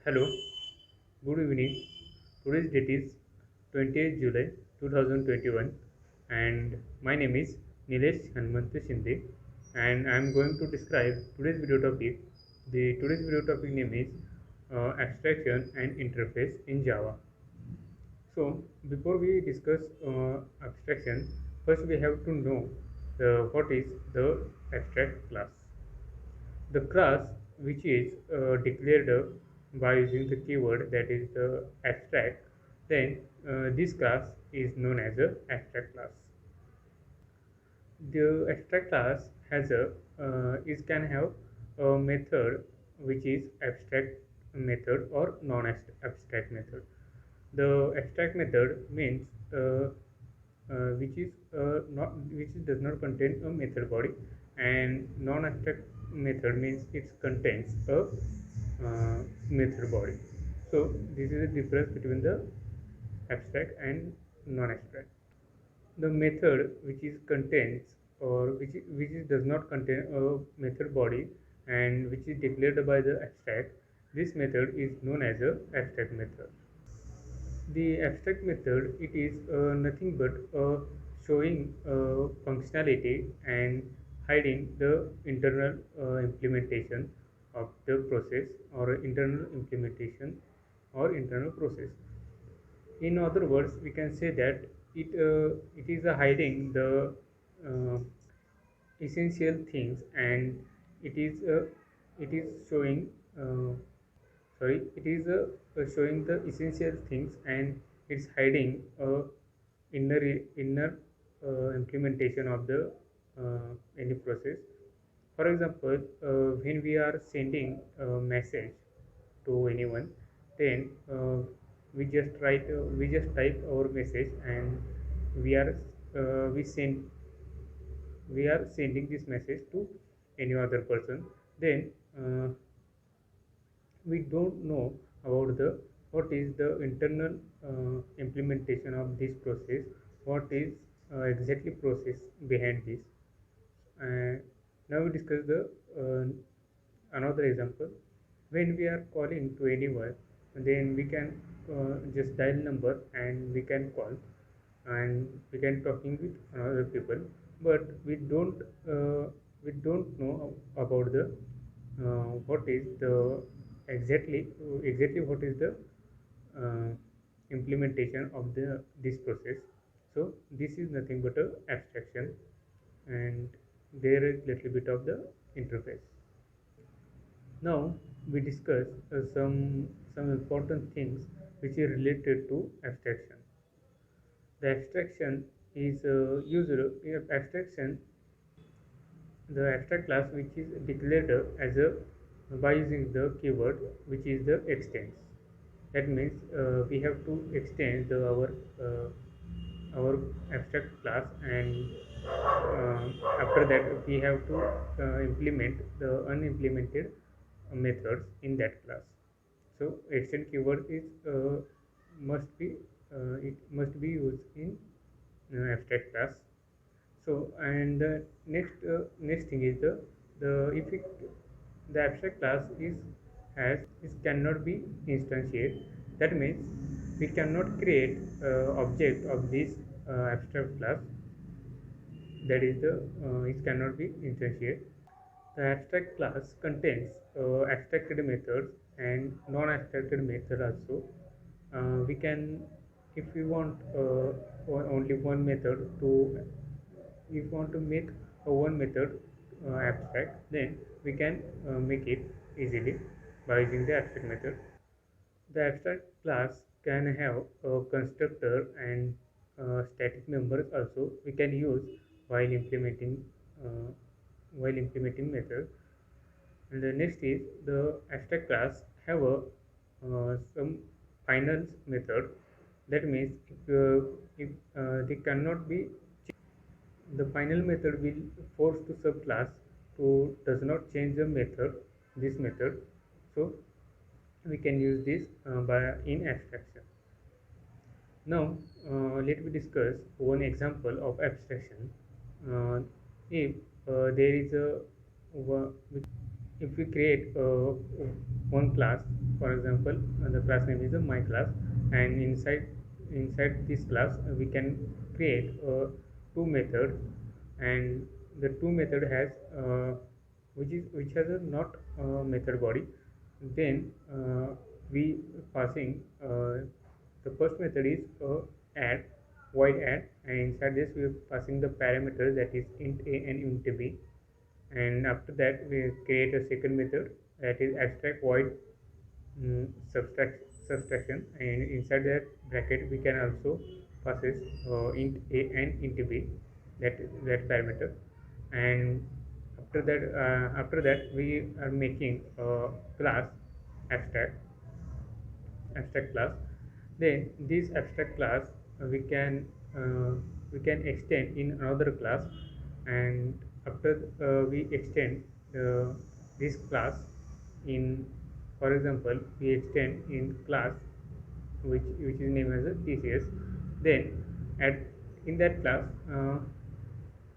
Hello, good evening. Today's date is 28th July 2021 and my name is Nilesh Hanmant Shinde and I am going to describe today's video topic. The today's video topic name is abstraction and interface in Java. So before we discuss abstraction, first we have to know what is the abstract class. The class which is declared by using the keyword that is the abstract, then this class is known as a abstract class. The abstract class has a it can have a method which is abstract method or non-abstract method. The abstract method means which does not contain a method body, and non-abstract method means it contains a method body. So this is the difference between the abstract and non-abstract. The method which is contains or does not contain a method body and which is declared by the abstract, this method is known as a abstract method. The abstract method, it is nothing but showing functionality and hiding the internal implementation of the process or internal implementation or internal process. In other words, we can say that it is hiding the uh, essential things, and it is showing it is showing the essential things, and it's hiding inner implementation of the any process. For example, when we are sending a message to anyone, then we just type our message, and we are we send we are sending this message to any other person. Then we don't know about the what is the internal implementation of this process, what is exactly process behind this. Now we discuss the uh, another example. When we are calling to anyone, then we can just dial number and we can call, and we can talking with other people, but uh, we don't know about the what is the exactly what is the uh, implementation of the this process. So this is nothing but a abstraction, and there is little bit of the interface. Now we discuss some important things which is related to abstraction. The abstraction is used abstraction, the abstract class which is declared as a by using the keyword which is the extends. That means we have to extend our abstract class, and after that we have to implement the unimplemented methods in that class. So extend keyword is must be it must be used in abstract class. So, and the next thing is the if it, the abstract class is cannot be instantiated. That means we cannot create object of this abstract class. That is the it cannot be instantiated. The abstract class contains abstracted methods and non-abstracted method also. We can, if we want only one method to, if we want to make a one method abstract, then we can make it easily by using the abstract method. The abstract class can have a constructor and static members also we can use while implementing uh, method. And the next is the abstract class have a some finals method. That means if they cannot be, the final method will force to subclass to does not change the method, this method. So we can use this by in abstraction. Now let me discuss one example of abstraction. If there is a if we create one class, for example, the class name is my class, and inside this class we can create two methods, and the two method has which has a not method body. Then we passing the first method is add, void add, and inside this we are passing the parameters, that is int a and int b. And after that we create a second method, that is abstract void subtraction, and inside that bracket we can also passes int a and int b, that parameter. And after that we are making a class, abstract abstract class. Then this abstract class we can extend in another class. And after we extend this class in, for example, we extend in class which is named as a TCS. Then at in that class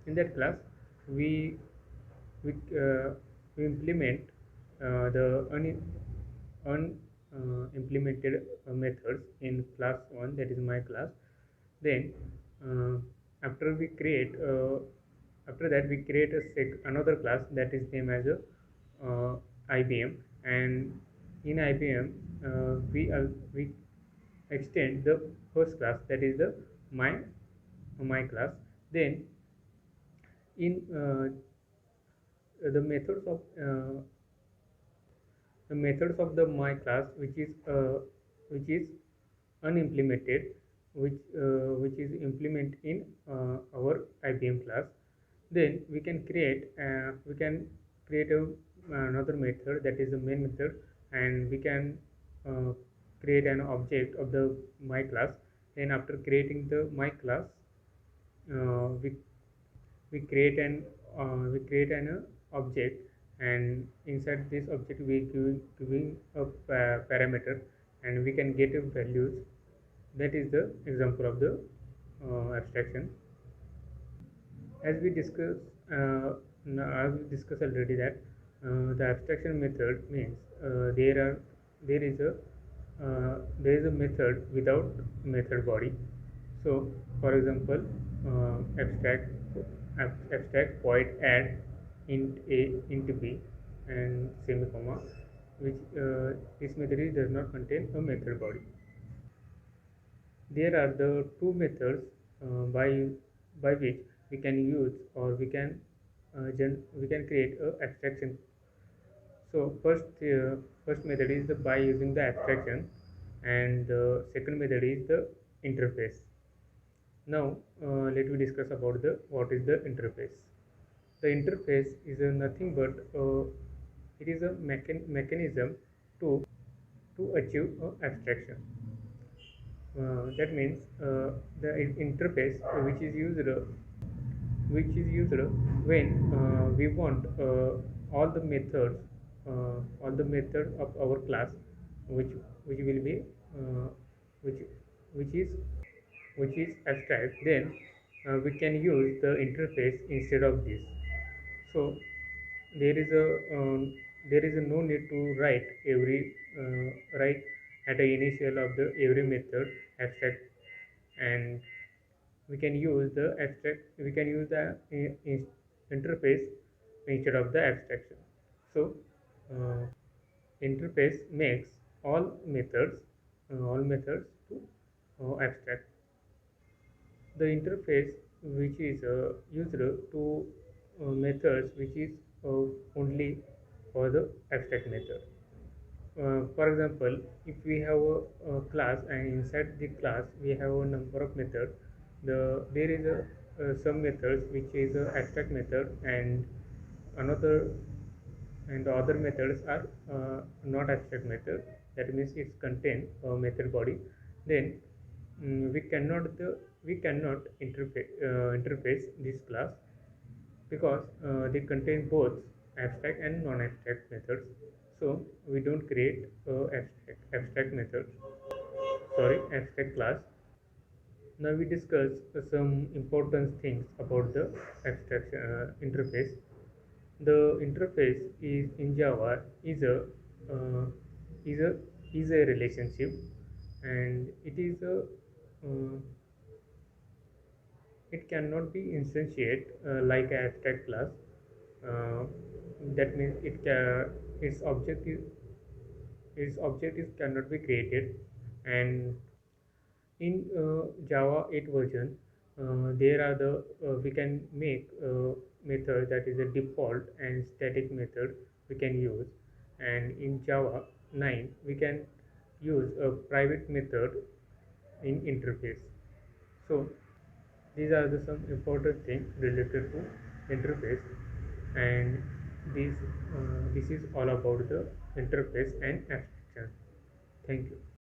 in that class we we, uh, we implement the implemented methods in class 1, that is my class. Then uh, after we create after that we create another class that is named as a IBM. And in IBM we extend the first class, that is the my class. Then in the methods of the my class, which is unimplemented, which is implement in our IBM class. Then we can create another method, that is the main method, and we can uh, create an object of the my class. Then after creating the my class, uh, we we create an object, and inside this object we giving a parameter, and we can get a values. That is the example of the abstraction. As we discussed as we discussed already, that the abstraction method means there is a method without method body. So, for example, abstract void add int a int b and semicolon, which this method does not contain a method body. There are the two methods by which we can use, or we can create a abstraction. So first method is the by using the abstraction, and the second method is the interface. Now let me discuss about the what is the interface. The interface is nothing but it is a mechanism to achieve abstraction. That means the interface which is used when we want all the methods of our class, which will be which which is abstract. Then we can use the interface instead of this. So there is a no need to write at the initial of the every method abstract, and we can use the interface instead of the abstraction. So uh, interface makes all methods to abstract. The interface which is used to methods which is only for the abstract method. For example, if we have a class, and inside the class we have a number of methods, there is a some methods which is a abstract method, and another and the other methods are not abstract method. That means it's contain a method body. Then we cannot interface this class, because they contain both abstract and non-abstract methods. So we don't create abstract methods, sorry, abstract class. Now we discuss some important things about the abstraction interface. The interface is in Java uh, is a is a relationship, and uh, it cannot be instantiate like an abstract class. Uh, that means its object is cannot be created. And in Java 8 version, there are the we can make method that is a default and static method we can use, and in Java 9 we can use a private method in interface. So these are the some important things related to interface, and this is all about the interface and abstraction. Thank you.